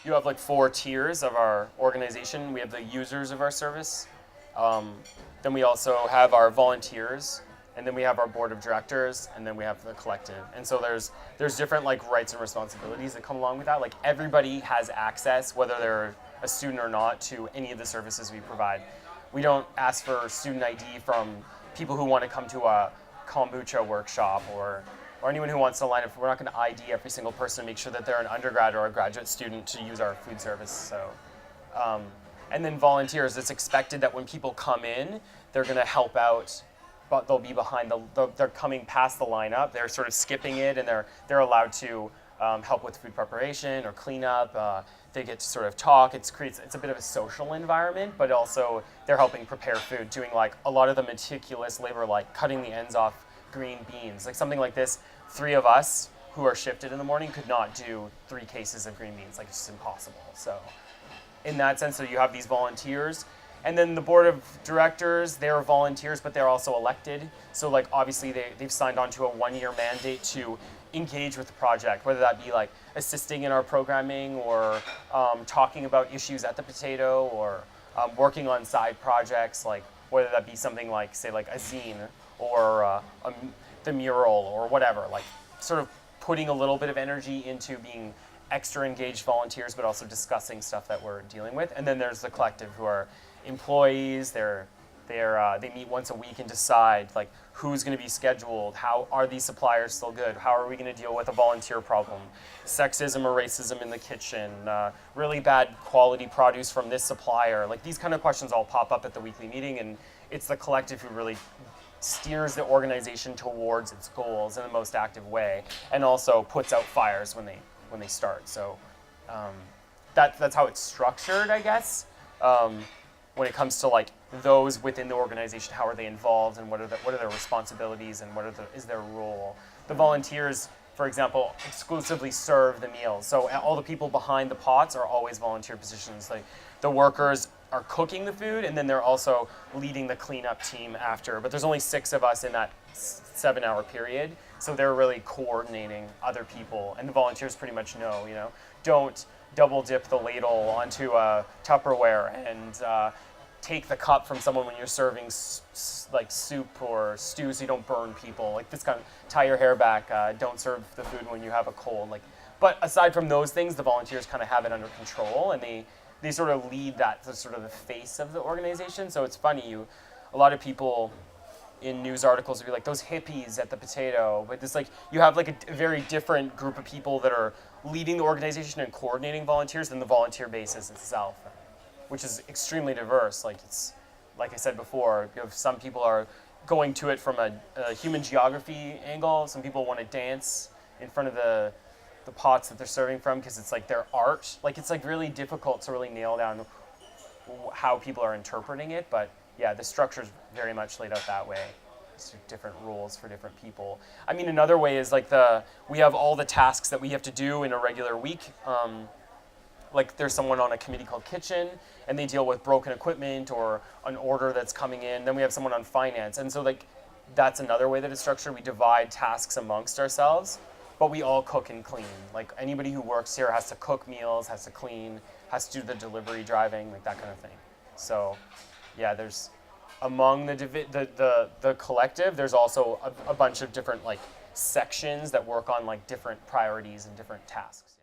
you have like 4 tiers of our organization. We have the users of our service. Then we also have our volunteers, and then we have our board of directors, and then we have the collective. And so there's different like rights and responsibilities that come along with that. Like everybody has access, whether they're a student or not, to any of the services we provide. We don't ask for student ID from people who want to come to a kombucha workshop or anyone who wants to line up. We're not going to ID every single person and make sure that they're an undergrad or a graduate student to use our food service. So, and then volunteers, it's expected that when people come in, they're going to help out, but they'll be behind they're coming past the lineup. They're sort of skipping it, and they're allowed to help with food preparation or cleanup. They get to sort of talk. It's a bit of a social environment, but also they're helping prepare food, doing like a lot of the meticulous labor, like cutting the ends off green beans. Like something like this, 3 of us who are shifted in the morning could not do 3 cases of green beans. Like it's just impossible. So in that sense, so you have these volunteers. And then the board of directors, they're volunteers, but they're also elected. So like obviously they've signed on to a 1-year mandate to engage with the project, whether that be like assisting in our programming or talking about issues at the Potato or working on side projects, like whether that be something like, say, like a zine or the mural or whatever, like sort of putting a little bit of energy into being extra engaged volunteers, but also discussing stuff that we're dealing with. And then there's the collective, who are employees. They meet once a week and decide like who's going to be scheduled, how are these suppliers still good, how are we going to deal with a volunteer problem, sexism or racism in the kitchen, really bad quality produce from this supplier. Like these kind of questions all pop up at the weekly meeting, and it's the collective who really steers the organization towards its goals in the most active way, and also puts out fires when they start. So that's how it's structured, I guess. When it comes to like those within the organization, how are they involved, and what are their responsibilities, and is their role? The volunteers, for example, exclusively serve the meals. So all the people behind the pots are always volunteer positions. Like the workers are cooking the food, and then they're also leading the cleanup team after. But there's only 6 of us in that 7-hour period, so they're really coordinating other people. And the volunteers pretty much know, don't double dip the ladle onto a Tupperware and take the cup from someone when you're serving like soup or stew, so you don't burn people. Like this kind of tie your hair back. Don't serve the food when you have a cold. Like, but aside from those things, the volunteers kind of have it under control, and they sort of lead that sort of the face of the organization. So it's funny, a lot of people in news articles would be like, those hippies at the Potato, but it's like you have like a very different group of people that are leading the organization and coordinating volunteers than the volunteer basis itself, which is extremely diverse. Like it's, like I said before, some people are going to it from a human geography angle. Some people want to dance in front of the pots that they're serving from because it's like their art. Like it's like really difficult to really nail down how people are interpreting it. But yeah, the structure is very much laid out that way. It's different rules for different people. I mean, another way is like we have all the tasks that we have to do in a regular week. Like there's someone on a committee called Kitchen, and they deal with broken equipment or an order that's coming in. Then we have someone on finance. And so like that's another way that it's structured. We divide tasks amongst ourselves, but we all cook and clean. Like anybody who works here has to cook meals, has to clean, has to do the delivery driving, like that kind of thing. So yeah, there's among the collective, there's also a bunch of different like sections that work on like different priorities and different tasks.